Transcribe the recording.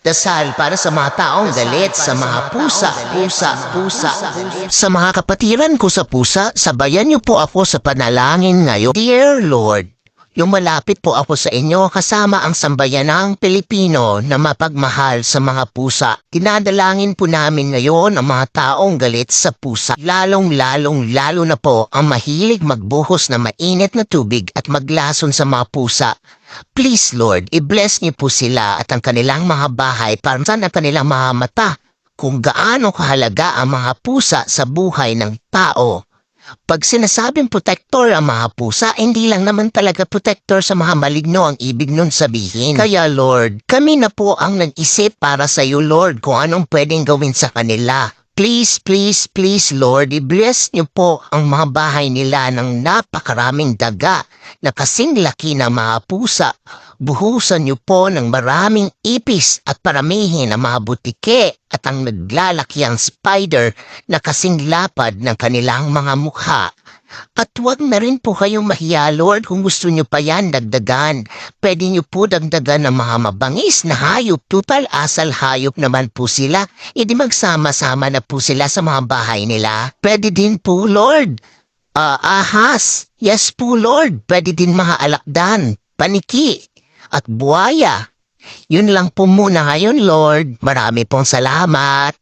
Dasal para sa mga taong galit, sa mga pusa. Sa mga kapatiran ko sa pusa, sabayan niyo po ako sa panalangin ngayon. Dear Lord, lumalapit po ako sa inyo kasama ang sambayanang Pilipino na mapagmahal sa mga pusa. Dinadalangin po namin ngayon ang mga taong galit sa pusa. Lalo na po ang mahilig magbuhos na mainit na tubig at maglason sa mga pusa. Please Lord, i-bless niyo po sila at ang kanilang mga bahay para sa kanilang mga mata kung gaano kahalaga ang mga pusa sa buhay ng tao. Pag sinasabing protector ang mga pusa, hindi lang naman talaga protector sa mga maligno ang ibig nun sabihin. Kaya Lord, kami na po ang nag-isip para sa iyo Lord kung anong pwedeng gawin sa kanila. Please Lord, i-bless niyo po ang mga bahay nila ng napakaraming daga na kasing laki ng mga pusa. Buhusan niyo po ng maraming ipis at paramihin ang mga butike at ang naglalakiang spider na kasing lapad ng kanilang mga mukha. At huwag na rin po kayong mahiya Lord kung gusto niyo pa yan dagdagan. Pwede niyo po dagdagan ng mga mabangis na hayop. Total asal hayop naman po sila. Hindi magsama-sama na po sila sa mga bahay nila. Pwede din po Lord. Ahas. Yes po Lord. Pwede din mga alakdan, paniki at buhaya. Yun lang po muna ngayon Lord. Marami pong salamat.